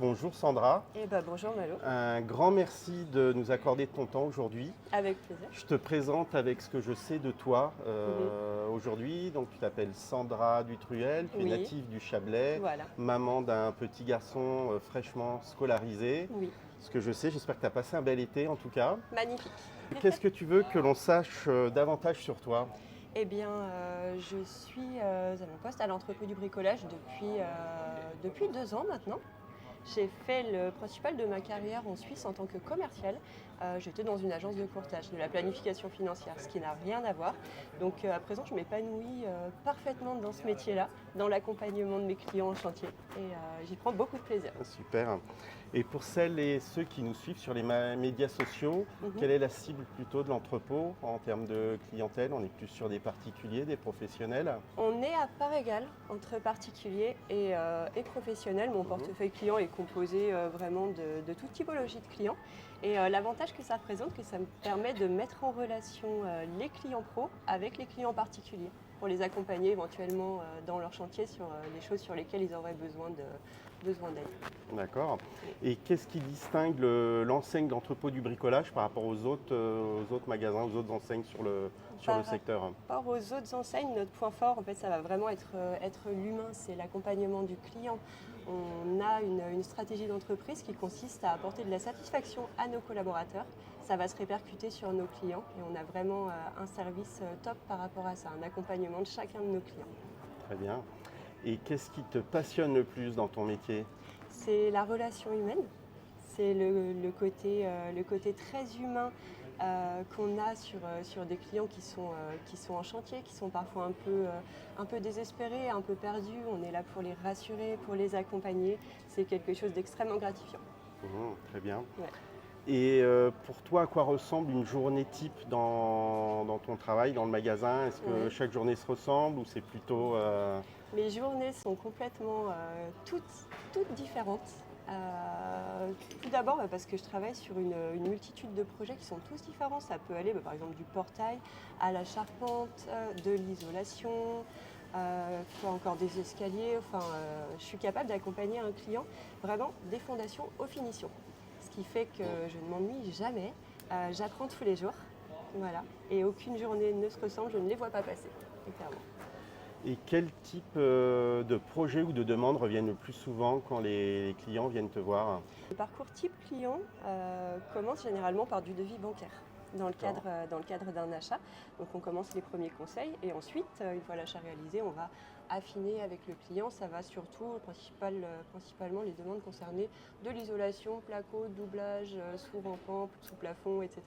Bonjour Sandra, Bonjour Malo, un grand merci de nous accorder ton temps aujourd'hui. avec plaisir. Je te présente avec ce que je sais de toi Mhm. aujourd'hui. Donc tu t'appelles Sandra Dutruel, tu es Oui, native du Chablais, voilà, maman d'un petit garçon fraîchement scolarisé. oui, Ce que je sais, j'espère que tu as passé un bel été en tout cas. magnifique. Qu'est-ce que tu veux que l'on sache davantage sur toi? Je suis à mon poste à l'entrepôt du bricolage depuis 2 ans maintenant. J'ai fait le principal de ma carrière en Suisse en tant que commercial. J'étais dans une agence de courtage, de la planification financière, ce qui n'a rien à voir. Donc à présent, je m'épanouis parfaitement dans ce métier-là, dans l'accompagnement de mes clients en chantier. J'y prends beaucoup de plaisir. Super. Et pour celles et ceux qui nous suivent sur les médias sociaux, Mhm. quelle est la cible plutôt de l'entrepôt en termes de clientèle? On est plus sur des particuliers, des professionnels? On est à part égale entre particuliers et professionnels. Mon Mhm. portefeuille client est composé vraiment de toute typologie de clients. L'avantage que ça représente, que ça me permet de mettre en relation les clients pros avec les clients particuliers pour les accompagner éventuellement dans leur chantier sur les choses sur lesquelles ils auraient besoin d'aide. D'accord. Et qu'est-ce qui distingue l'enseigne d'entrepôt du bricolage par rapport aux autres magasins, aux autres enseignes sur le Par secteur? rapport aux autres enseignes, notre point fort, en fait, ça va vraiment être l'humain, c'est l'accompagnement du client. On a une stratégie d'entreprise qui consiste à apporter de la satisfaction à nos collaborateurs. Ça va se répercuter sur nos clients et on a vraiment un service top par rapport à ça, un accompagnement de chacun de nos clients. Très bien. Et qu'est-ce qui te passionne le plus dans ton métier? C'est la relation humaine, c'est le côté très humain qu'on a sur des clients qui sont en chantier, qui sont parfois un peu désespérés, un peu perdus. On est là pour les rassurer, pour les accompagner. C'est quelque chose d'extrêmement gratifiant. Très bien. Ouais. Et pour toi, à quoi ressemble une journée type dans ton travail, dans le magasin? Est-ce que Ouais. chaque journée se ressemble ou c'est plutôt... Mes journées sont complètement toutes différentes. Tout d'abord parce que je travaille sur une multitude de projets qui sont tous différents. Ça peut aller par exemple du portail à la charpente, de l'isolation, quoi encore des escaliers. Je suis capable d'accompagner un client vraiment des fondations aux finitions. Ce qui fait que je ne m'ennuie jamais. J'apprends tous les jours. Voilà. Et aucune journée ne se ressemble, je ne les vois pas passer, clairement. Et quel type de projet ou de demande reviennent le plus souvent quand les clients viennent te voir? Le parcours type client commence généralement par du devis bancaire D'accord. dans le cadre d'un achat. Donc on commence les premiers conseils et ensuite, une fois l'achat réalisé, on va affiner avec le client. Ça va surtout, principalement les demandes concernées de l'isolation, placo, doublage, sous rampant, sous plafond, etc.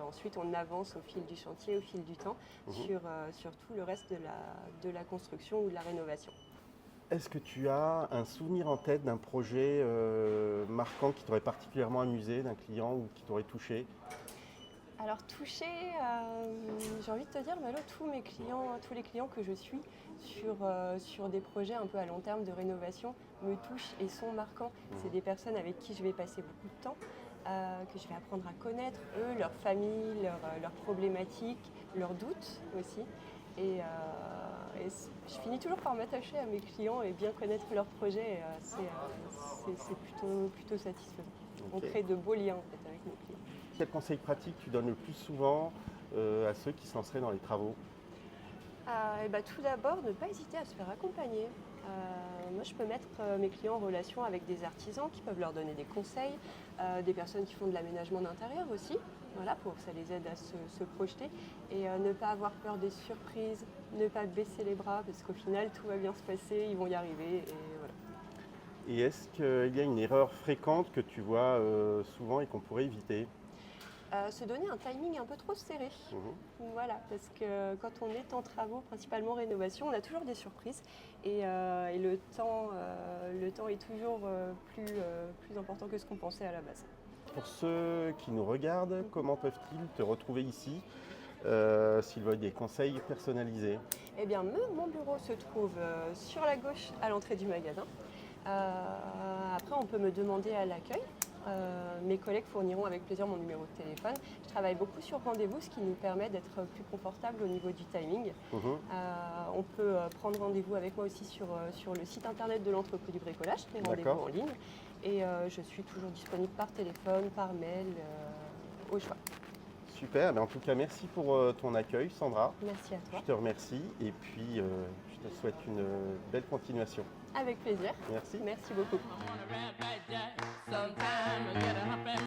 Ensuite, on avance au fil du chantier, au fil du temps, Mhm. sur tout le reste de la construction ou de la rénovation. Est-ce que tu as un souvenir en tête d'un projet marquant qui t'aurait particulièrement amusé, d'un client ou qui t'aurait touché? Alors toucher, j'ai envie de te dire, Malo, tous les clients que je suis sur des projets un peu à long terme de rénovation me touchent et sont marquants. C'est des personnes avec qui je vais passer beaucoup de temps, que je vais apprendre à connaître, eux, leur famille, leurs problématiques, leurs doutes aussi. Je finis toujours par m'attacher à mes clients et bien connaître leurs projets. C'est plutôt satisfaisant. On Ok. crée de beaux liens en fait, avec nos clients. Quel conseil pratique tu donnes le plus souvent à ceux qui se lanceraient dans les travaux? Tout d'abord, ne pas hésiter à se faire accompagner. Moi, je peux mettre mes clients en relation avec des artisans qui peuvent leur donner des conseils, des personnes qui font de l'aménagement d'intérieur aussi, voilà, pour que ça les aide à se projeter et ne pas avoir peur des surprises, ne pas baisser les bras parce qu'au final, tout va bien se passer, ils vont y arriver et voilà. Et est-ce qu'il y a une erreur fréquente que tu vois souvent et qu'on pourrait éviter? Se donner un timing un peu trop serré. Mhm. Voilà, parce que quand on est en travaux, principalement rénovation, on a toujours des surprises et le temps est toujours plus important que ce qu'on pensait à la base. Pour ceux qui nous regardent, comment peuvent-ils te retrouver ici s'ils veulent des conseils personnalisés? Eh bien, mon bureau se trouve sur la gauche à l'entrée du magasin. Après, on peut me demander à l'accueil. mes collègues fourniront avec plaisir mon numéro de téléphone. Je travaille beaucoup sur rendez-vous, ce qui nous permet d'être plus confortable au niveau du timing. On peut prendre rendez-vous avec moi aussi sur le site internet de l'entrepôt du bricolage, les rendez-vous en ligne. Et je suis toujours disponible par téléphone, par mail, au choix. Super, en tout cas merci pour ton accueil Sandra. Merci à toi. Je te remercie et puis je te souhaite une belle continuation. Avec plaisir. Merci. Merci beaucoup.